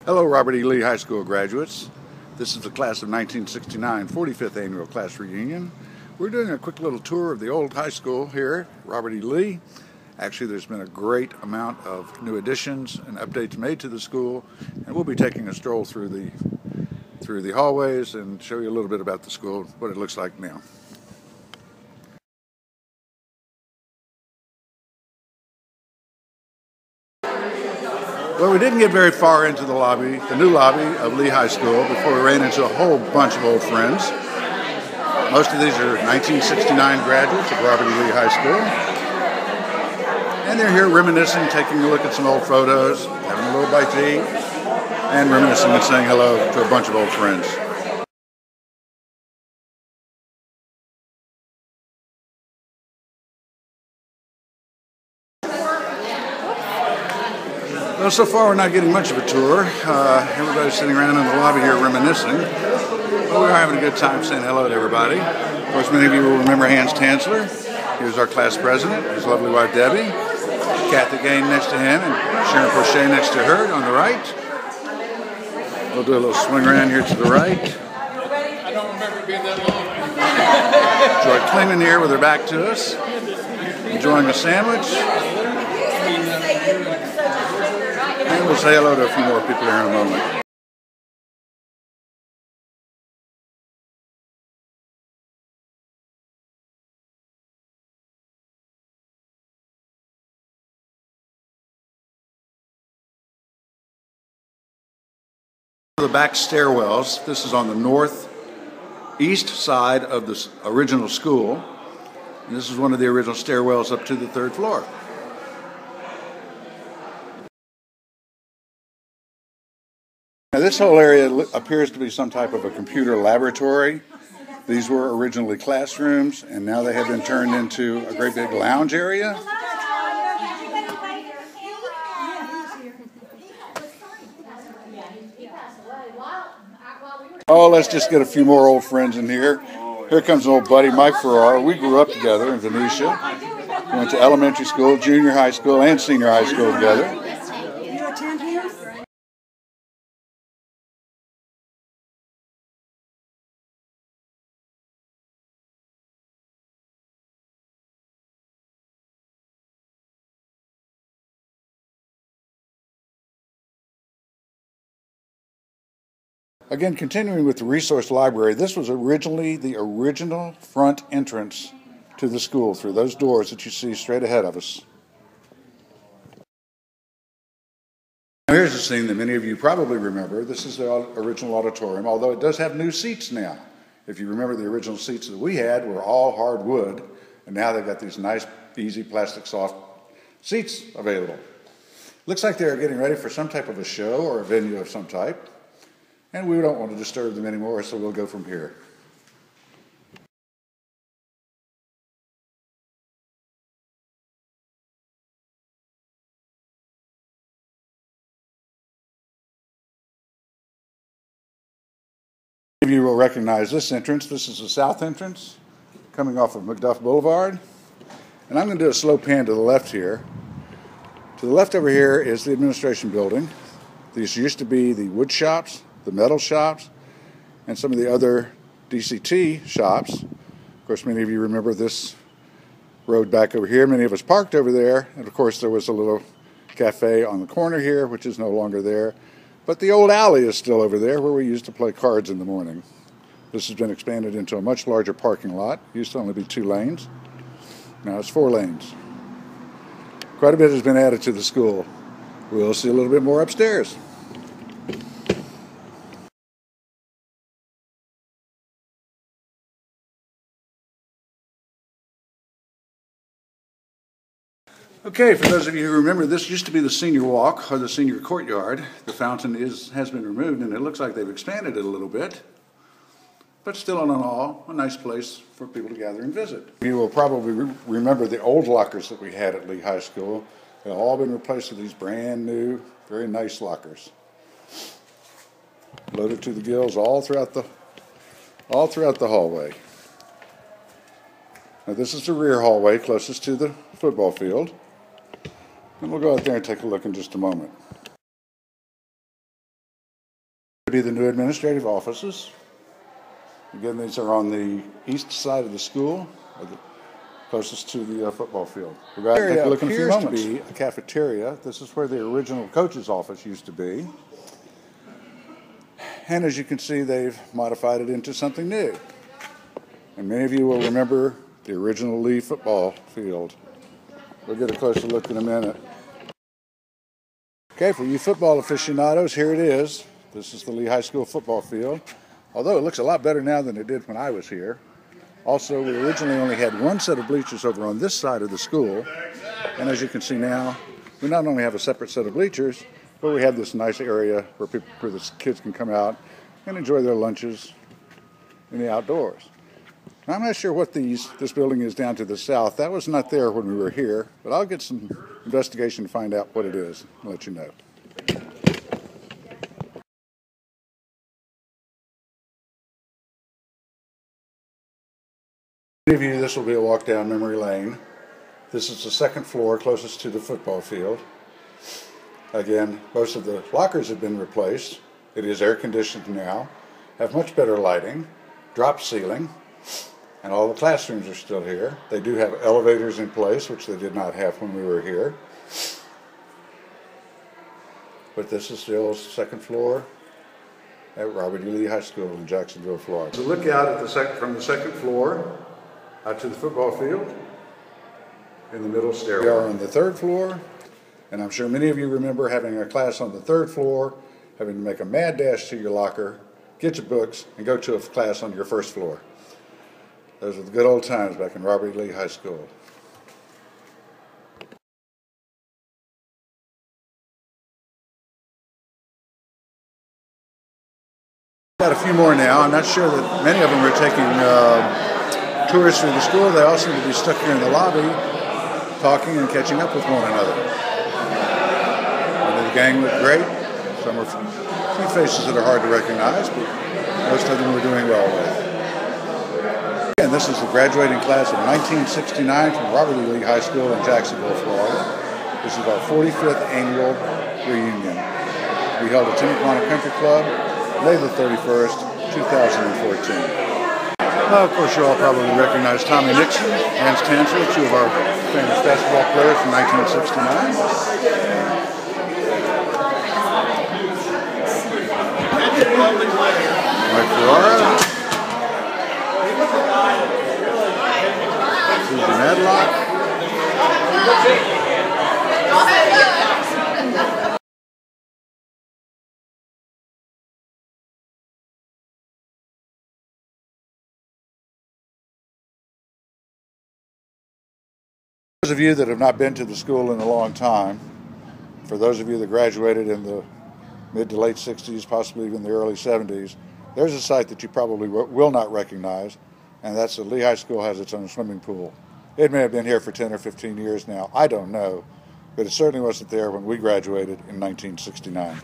Hello, Robert E. Lee High School graduates. This is the class of 1969 45th Annual Class Reunion. We're doing a quick little tour of the old high school here, Robert E. Lee. Actually, there's been a great amount of new additions and updates made to the school, and we'll be taking a stroll through the hallways and show you a little bit about the school, what it looks like now. Well, we didn't get very far into the lobby, the new lobby of Lee High School, before we ran into a whole bunch of old friends. Most of these are 1969 graduates of Robert E. Lee High School. And they're here reminiscing, taking a look at some old photos, having a little bite to eat, and reminiscing and saying hello to a bunch of old friends. Well, so far we're not getting much of a tour. Everybody's sitting around in the lobby here reminiscing. But we are having a good time saying hello to everybody. Of course, many of you will remember Hans Tansler. He was our class president. His lovely wife, Debbie. Kathy Gain next to him, and Sharon Prochet next to her on the right. We'll do a little swing around here to the right. I don't remember being that long. Joy Klingman here with her back to us, enjoying a sandwich. And we'll say hello to a few more people here in a moment. The back stairwells, this is on the northeast side of the original school. And this is one of the original stairwells up to the third floor. Now, this whole area appears to be some type of a computer laboratory. These were originally classrooms, and now they have been turned into a great big lounge area. Oh, let's just get a few more old friends in here. Here comes an old buddy, Mike Farrar. We grew up together in Venetia. We went to elementary school, junior high school, and senior high school together. You attend here? Again, continuing with the resource library, this was originally the original front entrance to the school through those doors that you see straight ahead of us. Now, here's a scene that many of you probably remember. This is the original auditorium, although it does have new seats now. If you remember, the original seats that we had were all hardwood, and now they've got these nice, easy, plastic soft seats available. Looks like they're getting ready for some type of a show or a venue of some type. And we don't want to disturb them anymore, so we'll go from here. Many of you will recognize this entrance. This is the south entrance, coming off of McDuff Boulevard. And I'm going to do a slow pan to the left here. To the left over here is the administration building. These used to be the wood shops, the metal shops, and some of the other DCT shops. Of course, many of you remember this road back over here. Many of us parked over there. And of course, there was a little cafe on the corner here, which is no longer there. But the old alley is still over there where we used to play cards in the morning. This has been expanded into a much larger parking lot. It used to only be 2 lanes. Now it's 4 lanes. Quite a bit has been added to the school. We'll see a little bit more upstairs. Okay, for those of you who remember, this used to be the senior walk, or the senior courtyard. The fountain has been removed, and it looks like they've expanded it a little bit. But still, in all, a nice place for people to gather and visit. You will probably remember the old lockers that we had at Lee High School. They've all been replaced with these brand new, very nice lockers. Loaded to the gills all throughout the hallway. Now, this is the rear hallway closest to the football field. And we'll go out there and take a look in just a moment. Be the new administrative offices. Again, these are on the east side of the school, closest to the football field. We'll go out and take a look in a few moments. To be a cafeteria. This is where the original coach's office used to be. And as you can see, they've modified it into something new. And many of you will remember the original Lee football field. We'll get a closer look in a minute. Okay, for you football aficionados, here it is. This is the Lee High School football field. Although it looks a lot better now than it did when I was here. Also, we originally only had one set of bleachers over on this side of the school. And as you can see now, we not only have a separate set of bleachers, but we have this nice area where the kids can come out and enjoy their lunches in the outdoors. Now, I'm not sure what this building is down to the south. That was not there when we were here, but I'll get some investigation to find out what it is and let you know. For many of you, this will be a walk down memory lane. This is the second floor closest to the football field. Again, most of the lockers have been replaced. It is air conditioned now, have much better lighting, drop ceiling, and all the classrooms are still here. They do have elevators in place, which they did not have when we were here. But this is still second floor at Robert E. Lee High School in Jacksonville, Florida. So look out at from the second floor out to the football field in the middle stairwell. We are on the third floor, and I'm sure many of you remember having a class on the third floor, having to make a mad dash to your locker, get your books, and go to a class on your first floor. Those were the good old times back in Robert E. Lee High School. Got a few more now. I'm not sure that many of them are taking tours through the school. They all seem to be stuck here in the lobby, talking and catching up with one another. And the gang looked great. Some are a few faces that are hard to recognize, but most of them were doing well with. And this is the graduating class of 1969 from Robert E. Lee High School in Jacksonville, Florida. This is our 45th annual reunion. We held at Timaquana Country Club, May the 31st, 2014. Of course, you all probably recognize Tommy Nixon, Hans Tansel, two of our famous basketball players from 1969. Mike Ferrara, Susan Adlock. For those of you that have not been to the school in a long time, for those of you that graduated in the mid to late 60s, possibly even the early 70s, there's a site that you probably will not recognize, and that's that Lee High School has its own swimming pool. It may have been here for 10 or 15 years now, I don't know, but it certainly wasn't there when we graduated in 1969.